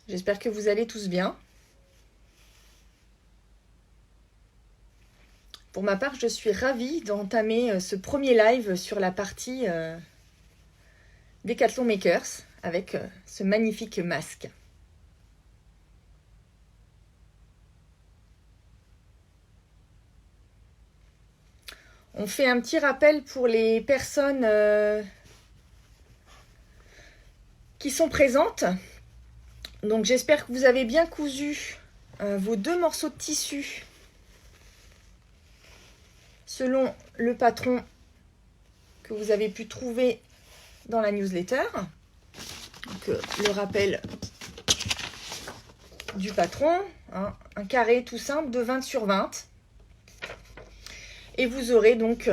J'espère que vous allez tous bien. Pour ma part, je suis ravie d'entamer ce premier live sur la partie Decathlon Makers avec ce magnifique masque. On fait un petit rappel pour les personnes qui sont présentes. Donc j'espère que vous avez bien cousu vos 2 morceaux de tissu selon le patron que vous avez pu trouver dans la newsletter. Donc, le rappel du patron, hein, un carré tout simple de 20 sur 20. Et vous aurez donc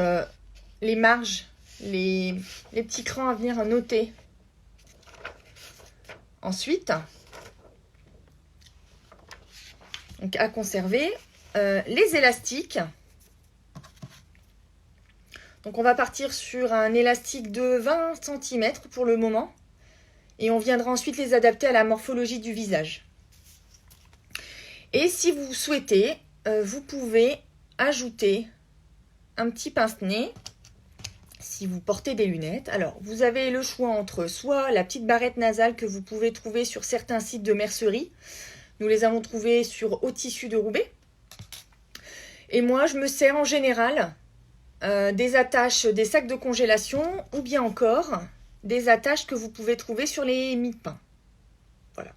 les marges, les petits crans à venir noter. Ensuite, donc à conserver, les élastiques. Donc on va partir sur un élastique de 20 cm pour le moment. Et on viendra ensuite les adapter à la morphologie du visage. Et si vous souhaitez, vous pouvez ajouter un petit pince-nez si vous portez des lunettes. Alors, vous avez le choix entre soit la petite barrette nasale que vous pouvez trouver sur certains sites de mercerie. Nous les avons trouvés sur Haut Tissu de Roubaix. Et moi, je me sers en général des attaches, des sacs de congélation ou bien encore des attaches que vous pouvez trouver sur les mie-pains. Voilà.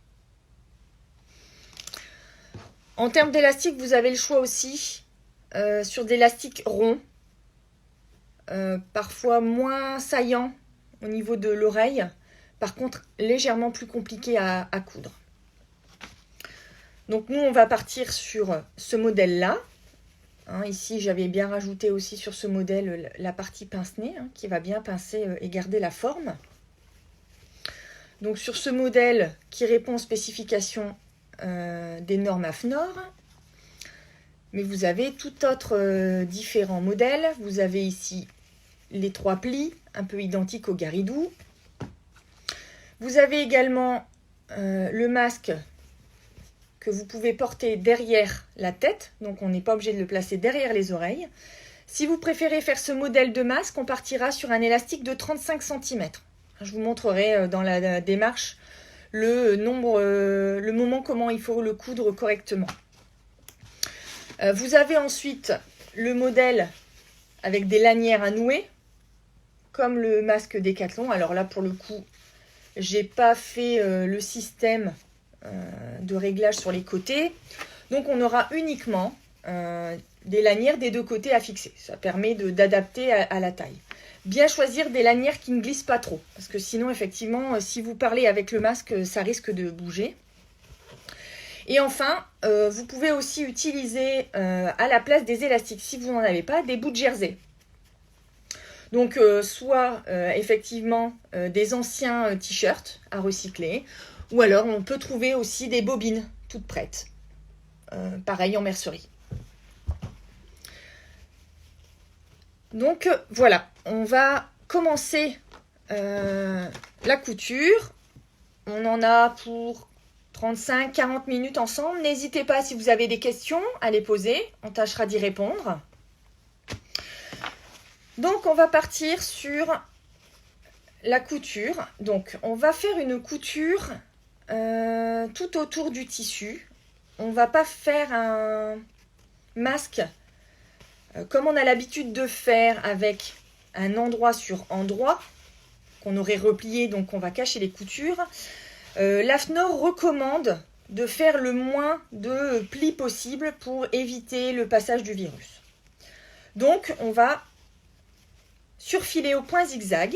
En termes d'élastique, vous avez le choix aussi sur des élastiques ronds, parfois moins saillants au niveau de l'oreille, par contre légèrement plus compliqué à coudre. Donc nous, on va partir sur ce modèle-là. Hein, ici, j'avais bien rajouté aussi sur ce modèle la partie pince-nez, hein, qui va bien pincer et garder la forme. Donc sur ce modèle qui répond aux spécifications des normes AFNOR, mais vous avez tout autre différents modèles. Vous avez ici les 3 plis, un peu identiques au Garidou. Vous avez également le masque que vous pouvez porter derrière la tête, donc on n'est pas obligé de le placer derrière les oreilles. Si vous préférez faire ce modèle de masque, on partira sur un élastique de 35 cm. Je vous montrerai dans la démarche le moment comment il faut le coudre correctement. Vous avez ensuite le modèle avec des lanières à nouer, comme le masque Decathlon. Alors là, pour le coup, j'ai pas fait le système de réglage sur les côtés. Donc on aura uniquement des lanières des 2 côtés à fixer. Ça permet d'adapter à la taille. Bien choisir des lanières qui ne glissent pas trop, parce que sinon effectivement si vous parlez avec le masque, ça risque de bouger. Et enfin, vous pouvez aussi utiliser à la place des élastiques, si vous n'en avez pas, des bouts de jersey. Donc soit effectivement des anciens t-shirts à recycler, ou alors on peut trouver aussi des bobines toutes prêtes, pareil en mercerie. Donc voilà, on va commencer la couture. On en a pour 35-40 minutes ensemble. N'hésitez pas, si vous avez des questions, à les poser. On tâchera d'y répondre. Donc on va partir sur la couture. Donc on va faire une couture tout autour du tissu. On ne va pas faire un masque comme on a l'habitude de faire avec un endroit sur endroit qu'on aurait replié, donc on va cacher les coutures. L'AFNOR recommande de faire le moins de plis possible pour éviter le passage du virus. Donc on va surfiler au point zigzag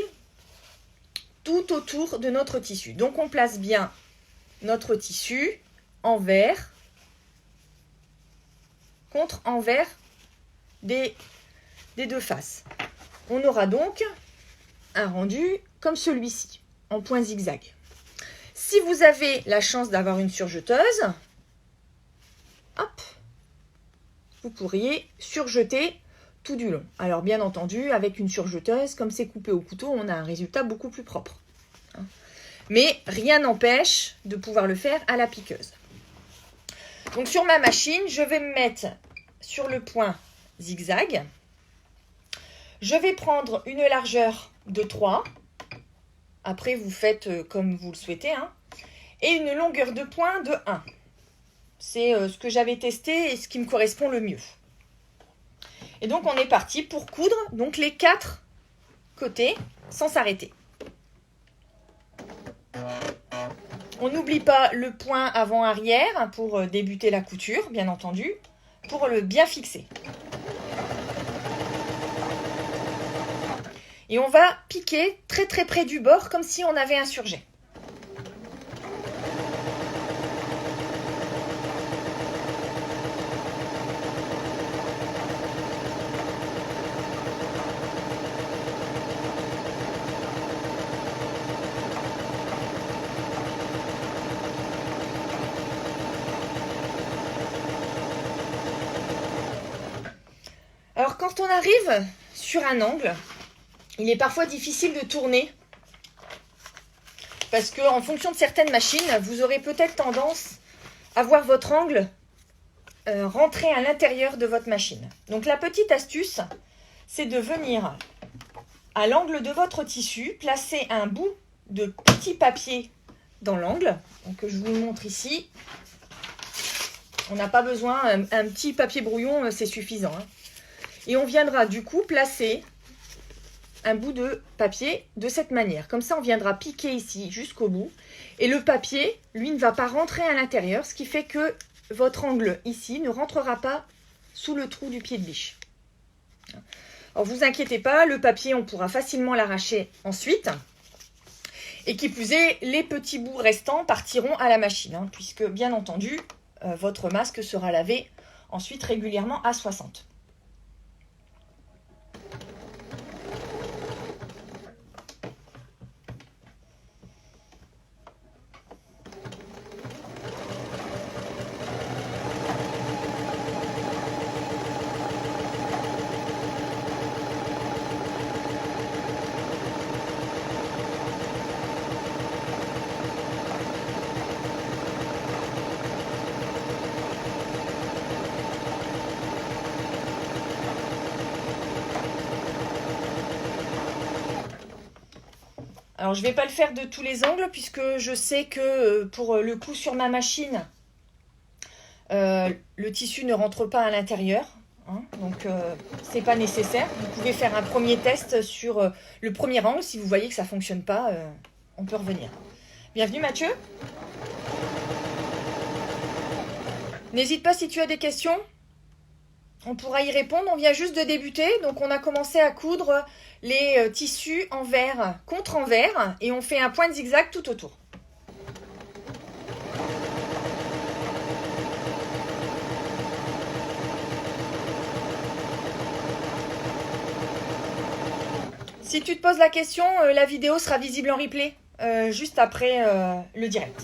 tout autour de notre tissu. Donc on place bien notre tissu envers contre envers des 2 faces. On aura donc un rendu comme celui-ci, en point zigzag. Si vous avez la chance d'avoir une surjeteuse, hop, vous pourriez surjeter tout du long. Alors bien entendu, avec une surjeteuse, comme c'est coupé au couteau, on a un résultat beaucoup plus propre. Mais rien n'empêche de pouvoir le faire à la piqueuse. Donc sur ma machine, je vais me mettre sur le point zigzag. Je vais prendre une largeur de 3. Après, vous faites comme vous le souhaitez. Hein. Et une longueur de point de 1. C'est ce que j'avais testé et ce qui me correspond le mieux. Et donc, on est parti pour coudre donc, les 4 côtés sans s'arrêter. On n'oublie pas le point avant-arrière pour débuter la couture, bien entendu, pour le bien fixer. Et on va piquer très très près du bord comme si on avait un surjet. Alors quand on arrive sur un angle, il est parfois difficile de tourner parce qu'en fonction de certaines machines, vous aurez peut-être tendance à voir votre angle rentrer à l'intérieur de votre machine. Donc la petite astuce, c'est de venir à l'angle de votre tissu, placer un bout de petit papier dans l'angle. Donc je vous le montre ici. On n'a pas besoin, un petit papier brouillon, c'est suffisant. Hein. Et on viendra du coup placer un bout de papier de cette manière. Comme ça, on viendra piquer ici jusqu'au bout. Et le papier, lui, ne va pas rentrer à l'intérieur, ce qui fait que votre angle ici ne rentrera pas sous le trou du pied de biche. Alors, vous inquiétez pas, le papier, on pourra facilement l'arracher ensuite. Et qui plus est, les petits bouts restants partiront à la machine, hein, puisque, bien entendu, votre masque sera lavé ensuite régulièrement à 60. Alors, je ne vais pas le faire de tous les angles puisque je sais que pour le coup sur ma machine, le tissu ne rentre pas à l'intérieur. Hein, donc, ce n'est pas nécessaire. Vous pouvez faire un premier test sur le premier angle. Si vous voyez que ça ne fonctionne pas, on peut revenir. Bienvenue Mathieu. N'hésite pas si tu as des questions. On pourra y répondre, on vient juste de débuter, donc on a commencé à coudre les tissus envers contre envers et on fait un point de zigzag tout autour. Si tu te poses la question, la vidéo sera visible en replay juste après le direct.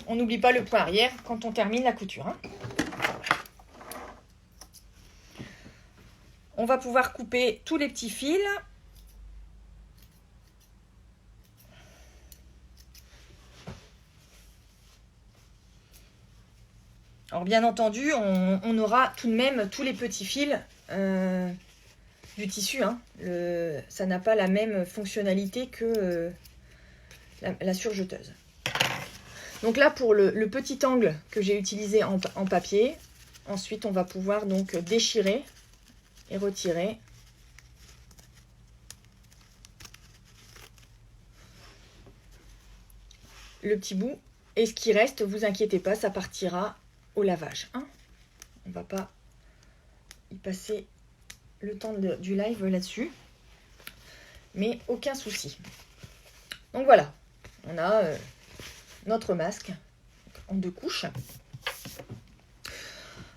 On n'oublie pas le point arrière quand on termine la couture. Hein. On va pouvoir couper tous les petits fils. Alors bien entendu, on aura tout de même tous les petits fils du tissu. Hein. Ça n'a pas la même fonctionnalité que la surjeteuse. Donc là, pour le petit angle que j'ai utilisé en papier, ensuite on va pouvoir donc déchirer et retirer. Le petit bout. Et ce qui reste, vous inquiétez pas, ça partira au lavage. Hein. On ne va pas y passer le temps du live là-dessus. Mais aucun souci. Donc voilà, on a notre masque en 2 couches.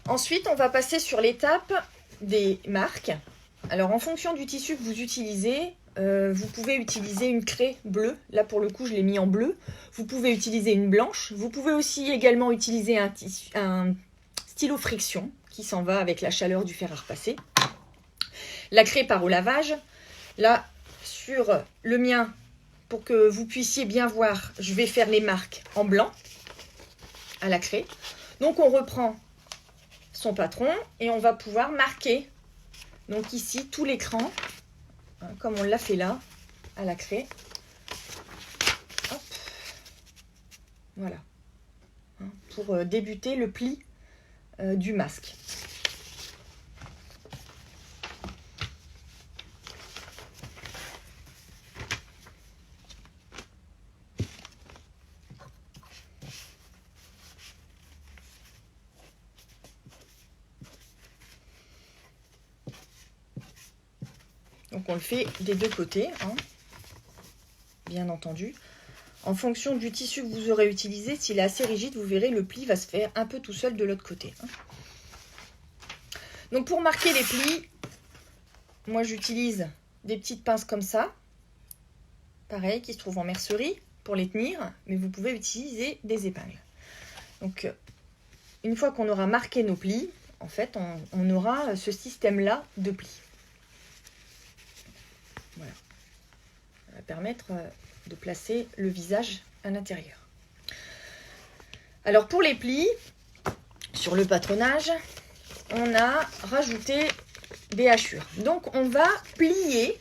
Ensuite, on va passer sur l'étape des marques. Alors, en fonction du tissu que vous utilisez, vous pouvez utiliser une craie bleue. Là, pour le coup, je l'ai mis en bleu. Vous pouvez utiliser une blanche. Vous pouvez aussi également utiliser un stylo friction qui s'en va avec la chaleur du fer à repasser. La craie part au lavage. Là, sur le mien, pour que vous puissiez bien voir, je vais faire les marques en blanc à la craie. Donc, on reprend son patron et on va pouvoir marquer. Donc ici, tout l'écran, hein, comme on l'a fait là, à la craie. Hop. Voilà. Hein, pour débuter le pli du masque. Donc on le fait des 2 côtés, hein, bien entendu. En fonction du tissu que vous aurez utilisé, s'il est assez rigide, vous verrez, le pli va se faire un peu tout seul de l'autre côté. Hein. Donc pour marquer les plis, moi j'utilise des petites pinces comme ça. Pareil, qui se trouvent en mercerie pour les tenir, mais vous pouvez utiliser des épingles. Donc une fois qu'on aura marqué nos plis, en fait, on aura ce système-là de plis. Voilà. Ça va permettre de placer le visage à l'intérieur. Alors pour les plis, sur le patronage, on a rajouté des hachures. Donc on va plier.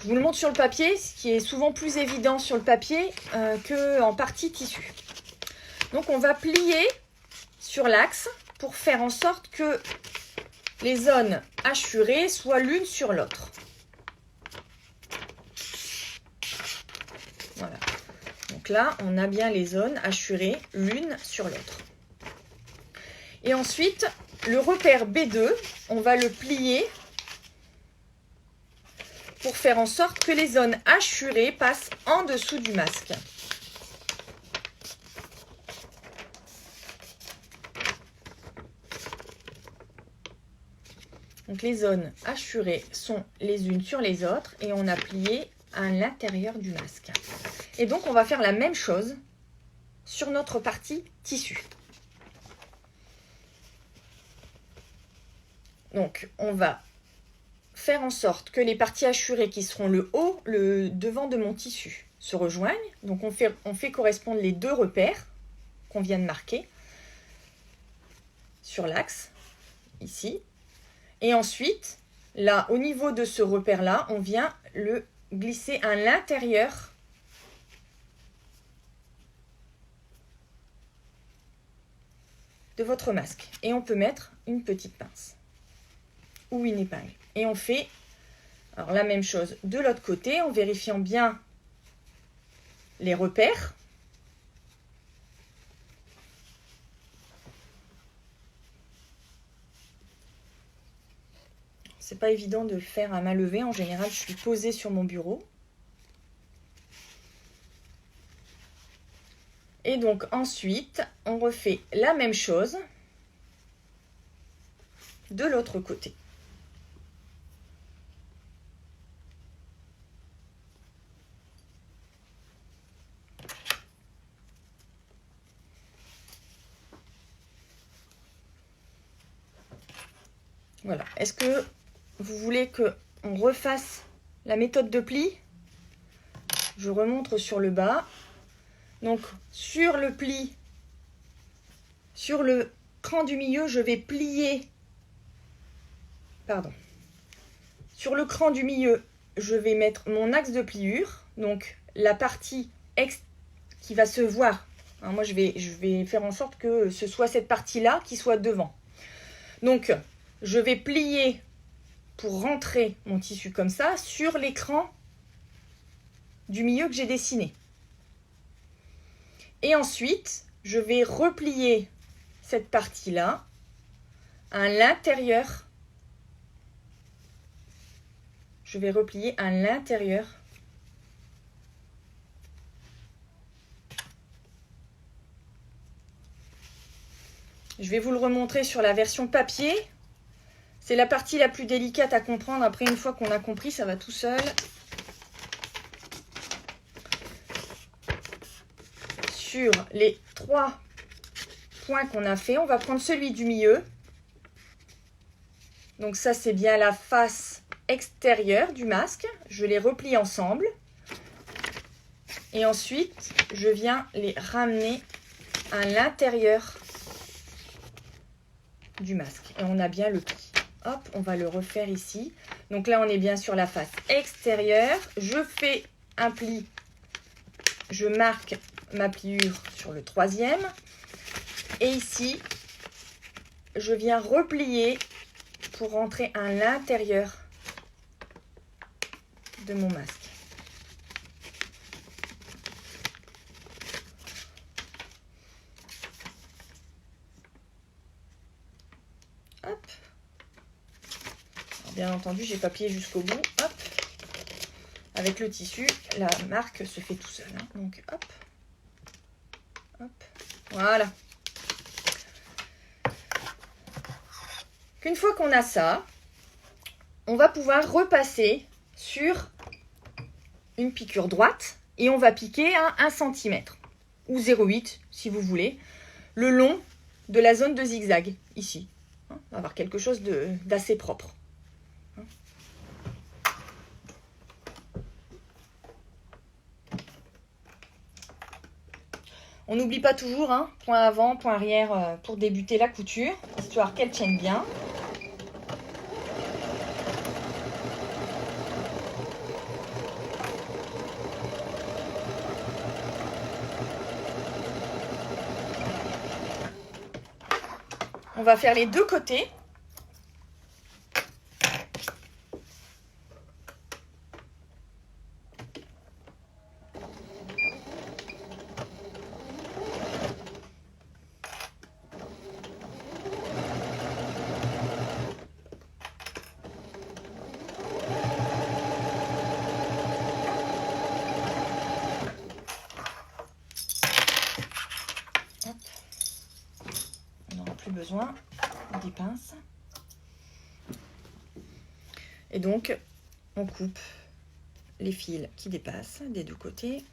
Je vous le montre sur le papier, ce qui est souvent plus évident sur le papier qu'en partie tissu. Donc on va plier sur l'axe pour faire en sorte que les zones hachurées soient l'une sur l'autre. Voilà. Donc là, on a bien les zones hachurées l'une sur l'autre. Et ensuite, le repère B2, on va le plier pour faire en sorte que les zones hachurées passent en dessous du masque. Donc les zones hachurées sont les unes sur les autres et on a plié à l'intérieur du masque. Et donc on va faire la même chose sur notre partie tissu. Donc on va faire en sorte que les parties hachurées qui seront le haut, le devant de mon tissu se rejoignent. Donc on fait correspondre les 2 repères qu'on vient de marquer sur l'axe, ici. Et ensuite, là, au niveau de ce repère-là, on vient le glisser à l'intérieur de votre masque. Et on peut mettre une petite pince ou une épingle. Et on fait alors, la même chose de l'autre côté en vérifiant bien les repères. C'est pas évident de le faire à main levée. En général, je suis posée sur mon bureau. Et donc ensuite, on refait la même chose de l'autre côté. Voilà. Est-ce que vous voulez qu'on refasse la méthode de pli? Je remonte sur le bas. Donc, sur le pli, sur le cran du milieu, je vais plier. Pardon. Sur le cran du milieu, je vais mettre mon axe de pliure. Donc, la partie qui va se voir. Alors, moi, je vais faire en sorte que ce soit cette partie-là qui soit devant. Donc, je vais plier pour rentrer mon tissu comme ça sur l'écran du milieu que j'ai dessiné. Et ensuite, je vais replier cette partie-là à l'intérieur je vais replier à l'intérieur Je vais vous le remontrer sur la version papier. C'est la partie la plus délicate à comprendre. Après, une fois qu'on a compris, ça va tout seul. Sur les 3 points qu'on a fait, on va prendre celui du milieu. Donc ça, c'est bien la face extérieure du masque. Je les replie ensemble. Et ensuite, je viens les ramener à l'intérieur du masque. Et on a bien le pli. Hop, on va le refaire ici. Donc là, on est bien sur la face extérieure. Je fais un pli. Je marque ma pliure sur le 3e. Et ici, je viens replier pour rentrer à l'intérieur de mon masque. Hop. Alors, bien entendu, j'ai pas plié jusqu'au bout. Hop. Avec le tissu, la marque se fait tout seul. Hein. Donc, hop. Hop. Voilà. Qu'une fois qu'on a ça, on va pouvoir repasser sur une piqûre droite et on va piquer à 1 cm ou 0,8 si vous voulez, le long de la zone de zigzag, ici. On va avoir quelque chose d'assez propre. On n'oublie pas toujours, hein, point avant, point arrière pour débuter la couture, histoire qu'elle tienne bien. On va faire les 2 côtés. Hop. On n'aura plus besoin des pinces. Et donc, on coupe les fils qui dépassent des 2 côtés.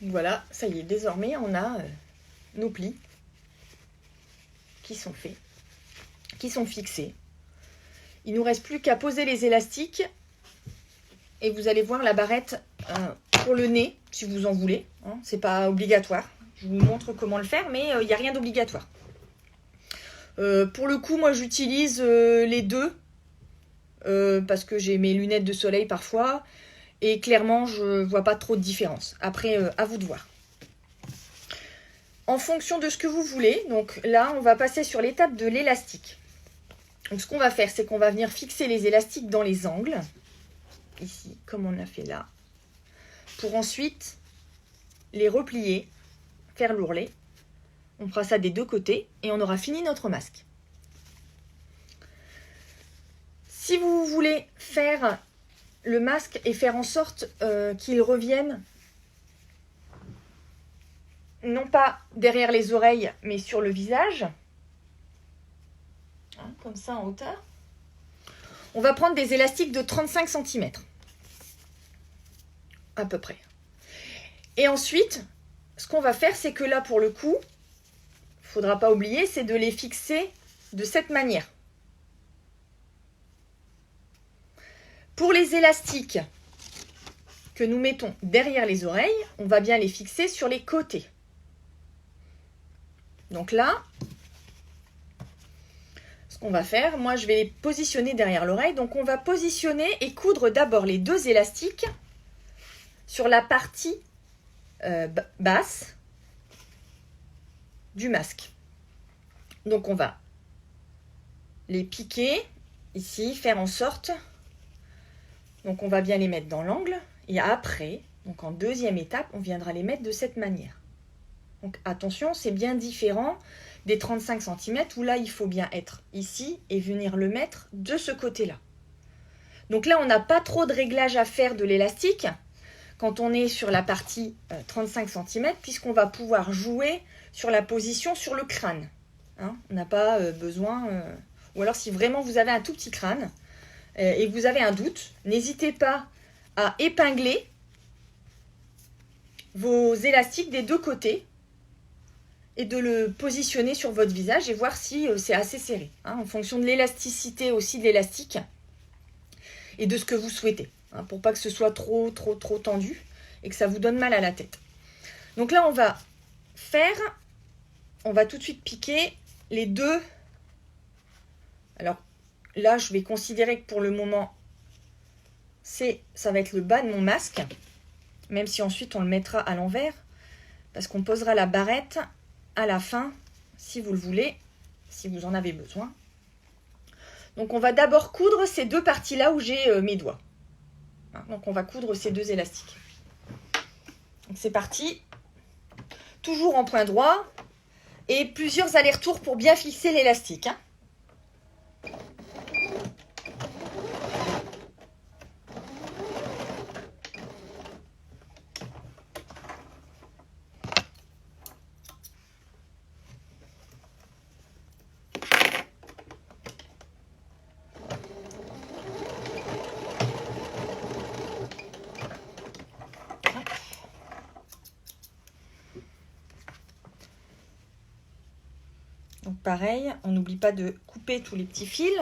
Voilà, ça y est, désormais, on a nos plis qui sont faits, qui sont fixés. Il ne nous reste plus qu'à poser les élastiques et vous allez voir la barrette pour le nez, si vous en voulez. Hein, c'est pas obligatoire. Je vous montre comment le faire, mais il n'y a rien d'obligatoire. Pour le coup, moi, j'utilise les 2 parce que j'ai mes lunettes de soleil parfois et clairement, je ne vois pas trop de différence. Après, à vous de voir. En fonction de ce que vous voulez, donc là, on va passer sur l'étape de l'élastique. Donc, ce qu'on va faire, c'est qu'on va venir fixer les élastiques dans les angles, ici, comme on a fait là, pour ensuite les replier, faire l'ourlet. On fera ça des 2 côtés et on aura fini notre masque. Si vous voulez faire le masque et faire en sorte qu'il revienne non pas derrière les oreilles, mais sur le visage, hein, comme ça en hauteur, on va prendre des élastiques de 35 cm, à peu près. Et ensuite, ce qu'on va faire, c'est que là, pour le coup, il ne faudra pas oublier, c'est de les fixer de cette manière. Pour les élastiques que nous mettons derrière les oreilles, on va bien les fixer sur les côtés. Donc là, ce qu'on va faire, moi je vais les positionner derrière l'oreille. Donc on va positionner et coudre d'abord les 2 élastiques sur la partie basse du masque. Donc on va les piquer ici, faire en sorte. Donc on va bien les mettre dans l'angle et après Donc en deuxième étape, on viendra les mettre de cette manière. Donc attention, c'est bien différent des 35 cm où là, il faut bien être ici et venir le mettre de ce côté-là. Donc là, on n'a pas trop de réglage à faire de l'élastique quand on est sur la partie 35 cm puisqu'on va pouvoir jouer sur la position sur le crâne. Hein, on n'a pas besoin... ou alors si vraiment vous avez un tout petit crâne et que vous avez un doute, n'hésitez pas à épingler vos élastiques des deux côtés et de le positionner sur votre visage et voir si c'est assez serré, hein, en fonction de l'élasticité aussi de l'élastique et de ce que vous souhaitez, hein, pour pas que ce soit trop tendu et que ça vous donne mal à la tête. Donc là, on va tout de suite piquer les deux. Alors là, je vais considérer que pour le moment, ça va être le bas de mon masque, même si ensuite on le mettra à l'envers, parce qu'on posera la barrette à la fin, si vous le voulez, si vous en avez besoin. Donc on va d'abord coudre ces deux parties-là où j'ai mes doigts. Donc on va coudre ces deux élastiques. Donc c'est parti. Toujours en point droit et plusieurs allers-retours pour bien fixer l'élastique. Hein. Donc pareil, on n'oublie pas de couper tous les petits fils.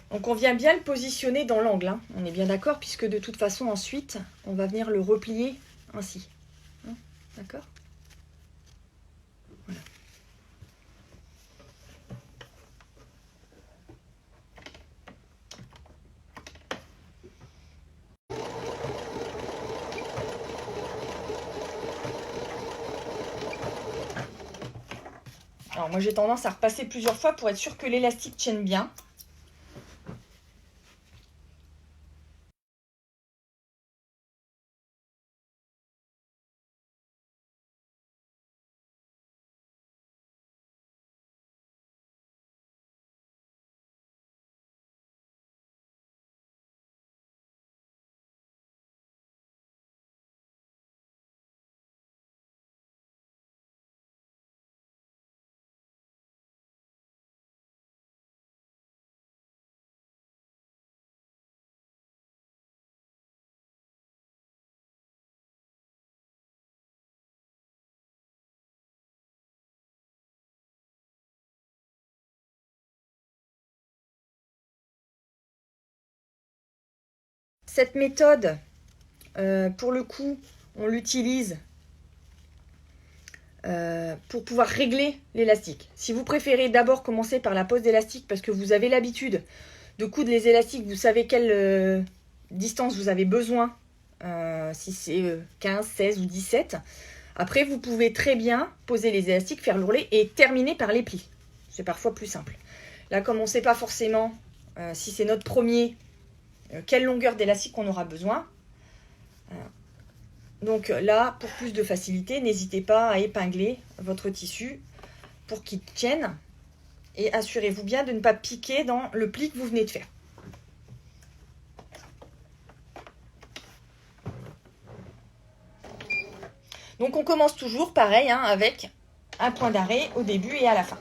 Donc on vient bien le positionner dans l'angle, hein. On est bien d'accord, puisque de toute façon ensuite, on va venir le replier ainsi. Hein, d'accord ? Voilà. Alors moi j'ai tendance à repasser plusieurs fois pour être sûr que l'élastique tienne bien. Cette méthode, pour le coup, on l'utilise pour pouvoir régler l'élastique. Si vous préférez d'abord commencer par la pose d'élastique parce que vous avez l'habitude de coudre les élastiques, vous savez quelle distance vous avez besoin, si c'est 15, 16 ou 17. Après, vous pouvez très bien poser les élastiques, faire l'ourlet et terminer par les plis. C'est parfois plus simple. Là, comme on ne sait pas forcément si c'est notre premier, quelle longueur d'élastique on aura besoin. Donc là, pour plus de facilité, n'hésitez pas à épingler votre tissu pour qu'il tienne. Et assurez-vous bien de ne pas piquer dans le pli que vous venez de faire. Donc on commence toujours pareil, hein, avec un point d'arrêt au début et à la fin.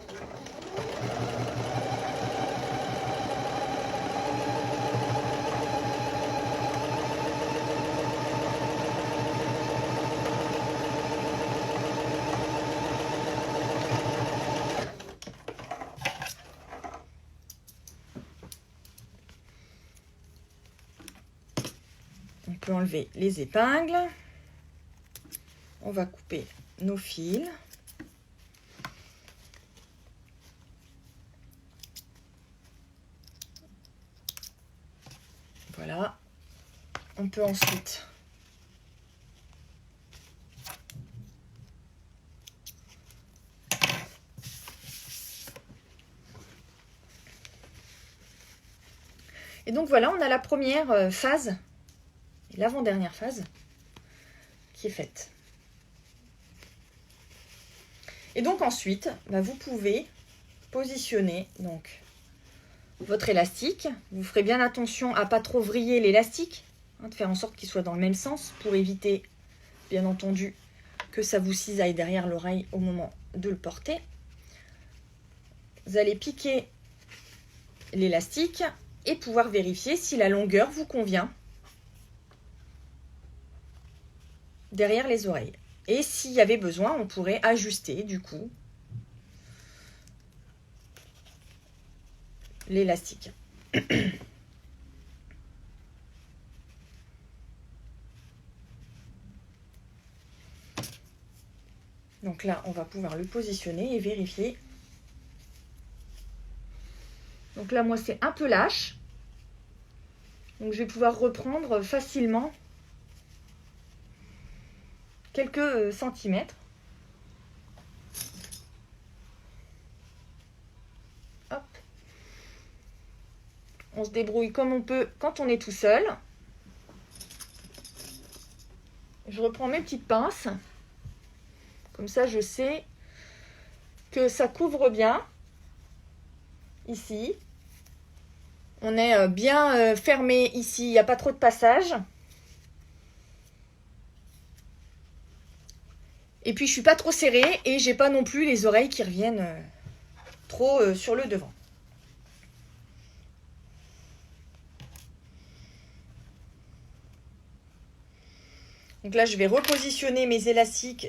On peut enlever les épingles. On va couper nos fils. Voilà. On peut ensuite Et donc voilà, on a la première phase, l'avant-dernière phase, qui est faite. Et donc ensuite, vous pouvez positionner donc votre élastique. Vous ferez bien attention à ne pas trop vriller l'élastique, de faire en sorte qu'il soit dans le même sens pour éviter, bien entendu, que ça vous cisaille derrière l'oreille au moment de le porter. Vous allez piquer l'élastique et pouvoir vérifier si la longueur vous convient derrière les oreilles. Et s'il y avait besoin, on pourrait ajuster du coup l'élastique. Donc là, on va pouvoir le positionner et vérifier. Donc là, moi, c'est un peu lâche. Donc je vais pouvoir reprendre facilement quelques centimètres. Hop. On se débrouille comme on peut quand on est tout seul. Je reprends mes petites pinces. Comme ça, je sais que ça couvre bien. Ici. On est bien fermé ici. Il n'y a pas trop de passage. Et puis, je ne suis pas trop serrée et j'ai pas non plus les oreilles qui reviennent trop sur le devant. Donc là, je vais repositionner mes élastiques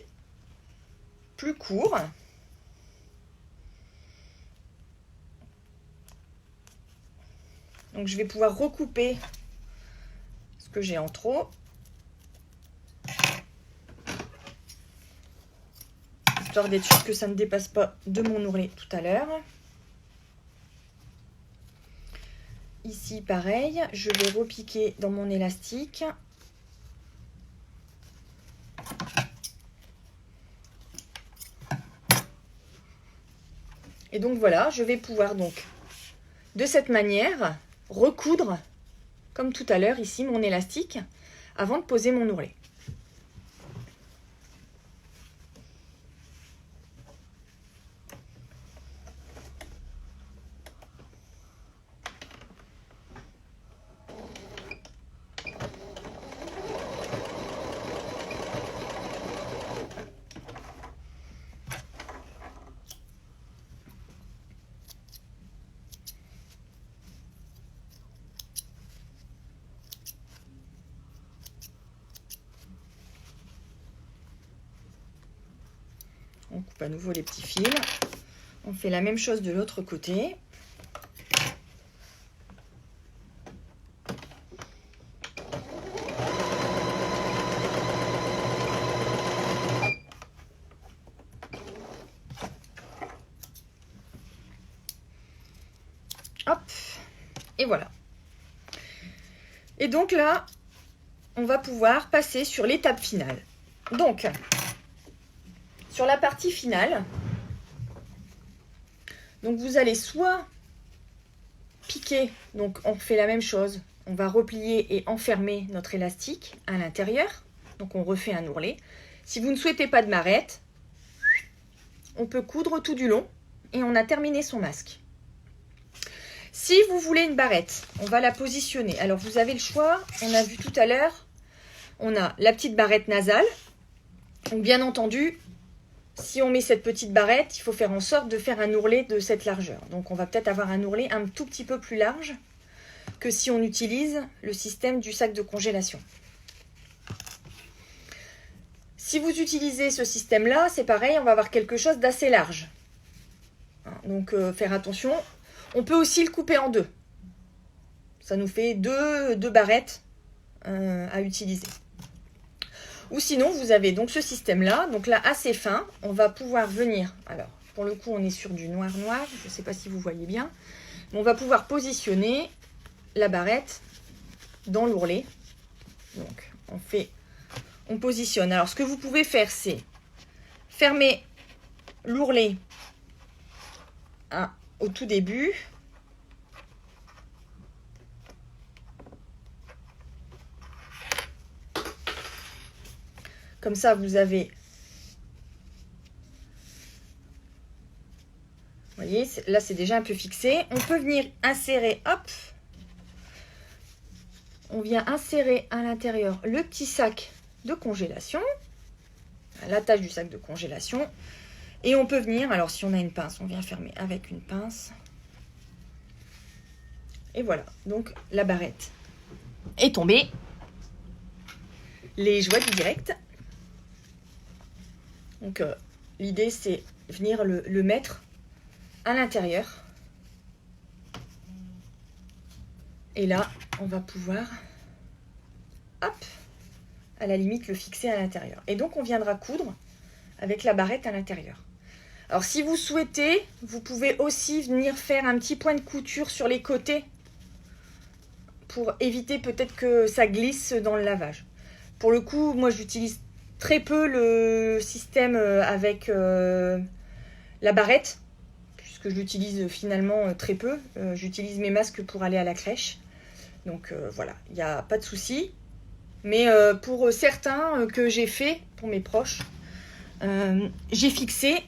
plus courts. Donc je vais pouvoir recouper ce que j'ai en trop. Histoire d'être sûr que ça ne dépasse pas de mon ourlet tout à l'heure. Ici, pareil, je vais repiquer dans mon élastique. Et donc voilà, je vais pouvoir donc de cette manière recoudre, comme tout à l'heure ici, mon élastique avant de poser mon ourlet. On coupe à nouveau les petits fils. On fait la même chose de l'autre côté. Hop, et voilà. Et donc là, on va pouvoir passer sur l'étape finale. Donc, sur la partie finale, donc vous allez soit piquer, donc on fait la même chose, on va replier et enfermer notre élastique à l'intérieur, donc on refait un ourlet. Si vous ne souhaitez pas de marrette, on peut coudre tout du long et on a terminé son masque. Si vous voulez une barrette, on va la positionner. Alors vous avez le choix, on a vu tout à l'heure, on a la petite barrette nasale. Donc bien entendu, si on met cette petite barrette, il faut faire en sorte de faire un ourlet de cette largeur. Donc on va peut-être avoir un ourlet un tout petit peu plus large que si on utilise le système du sac de congélation. Si vous utilisez ce système-là, c'est pareil, on va avoir quelque chose d'assez large. Donc faire attention. On peut aussi le couper en deux. Ça nous fait deux barrettes à utiliser. Ou sinon, vous avez donc ce système-là, donc là assez fin. On va pouvoir venir, alors pour le coup on est sur du noir-noir, je ne sais pas si vous voyez bien. Mais on va pouvoir positionner la barrette dans l'ourlet. Donc on positionne. Alors ce que vous pouvez faire, c'est fermer l'ourlet au tout début. Comme ça, vous avez... Vous voyez, là, c'est déjà un peu fixé. On peut venir insérer, hop. On vient insérer à l'intérieur le petit sac de congélation. L'attache du sac de congélation. Et on peut venir, alors si on a une pince, on vient fermer avec une pince. Et voilà, donc la barrette est tombée. Les joies du direct. Donc l'idée c'est venir le mettre à l'intérieur. Et là, on va pouvoir, hop, à la limite le fixer à l'intérieur. Et donc on viendra coudre avec la barrette à l'intérieur. Alors si vous souhaitez, vous pouvez aussi venir faire un petit point de couture sur les côtés pour éviter peut-être que ça glisse dans le lavage. Pour le coup, moi j'utilise très peu le système avec la barrette, puisque je l'utilise finalement très peu. J'utilise mes masques pour aller à la crèche. Donc voilà, il n'y a pas de souci. Mais pour certains que j'ai fait, pour mes proches, j'ai fixé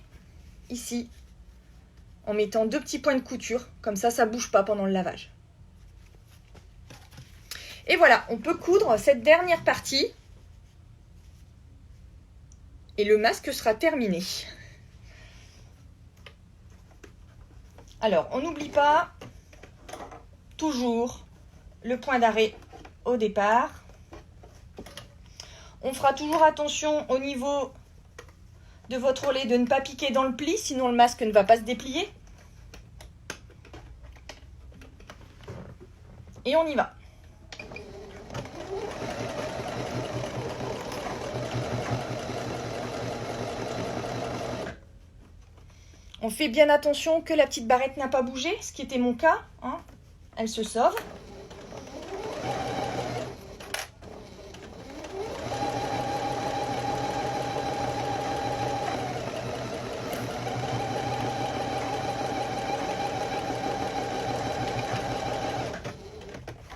ici en mettant 2 petits points de couture. Comme ça, ça ne bouge pas pendant le lavage. Et voilà, on peut coudre cette dernière partie. Et le masque sera terminé. Alors, on n'oublie pas toujours le point d'arrêt au départ. On fera toujours attention au niveau de votre ourlet de ne pas piquer dans le pli, sinon le masque ne va pas se déplier. Et on y va. On fait bien attention que la petite barrette n'a pas bougé, ce qui était mon cas. Hein. Elle se sauve.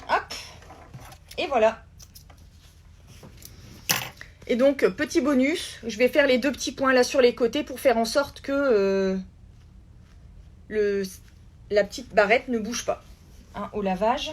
Hop. Et voilà. Et donc, petit bonus, je vais faire les 2 petits points là sur les côtés pour faire en sorte que la petite barrette ne bouge pas hein, au lavage.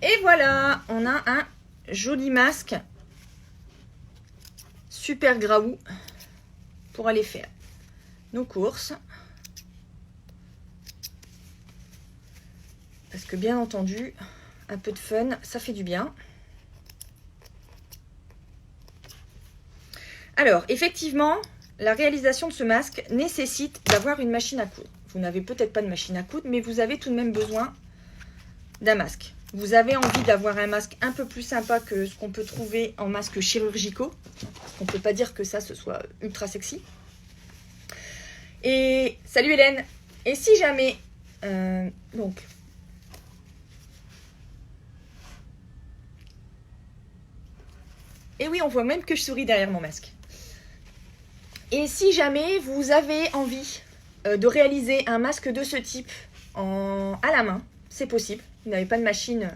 Et voilà, on a un joli masque super graou pour aller faire nos courses. Parce que bien entendu, un peu de fun, ça fait du bien. Alors, effectivement, la réalisation de ce masque nécessite d'avoir une machine à coudre. Vous n'avez peut-être pas de machine à coudre, mais vous avez tout de même besoin d'un masque. Vous avez envie d'avoir un masque un peu plus sympa que ce qu'on peut trouver en masques chirurgicaux. On ne peut pas dire que ça, ce soit ultra sexy. Et salut Hélène. Et si jamais... donc... Et oui, on voit même que je souris derrière mon masque. Et si jamais vous avez envie de réaliser un masque de ce type à la main, c'est possible. Vous n'avez pas de machine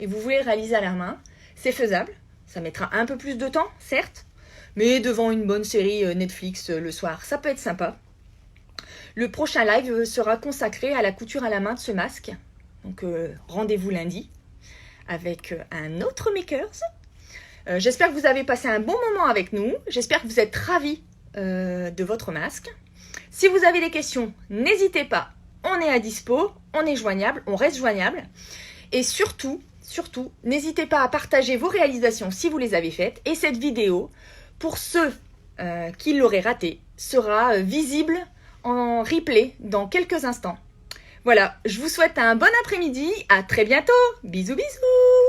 et vous voulez réaliser à la main, c'est faisable. Ça mettra un peu plus de temps, certes, mais devant une bonne série Netflix le soir, ça peut être sympa. Le prochain live sera consacré à la couture à la main de ce masque. Donc rendez-vous lundi avec un autre Makers. J'espère que vous avez passé un bon moment avec nous. J'espère que vous êtes ravis de votre masque. Si vous avez des questions, n'hésitez pas. On est à dispo, on est joignable, on reste joignable. Et surtout, n'hésitez pas à partager vos réalisations si vous les avez faites. Et cette vidéo, pour ceux qui l'auraient ratée, sera visible en replay dans quelques instants. Voilà, je vous souhaite un bon après-midi. À très bientôt. Bisous, bisous.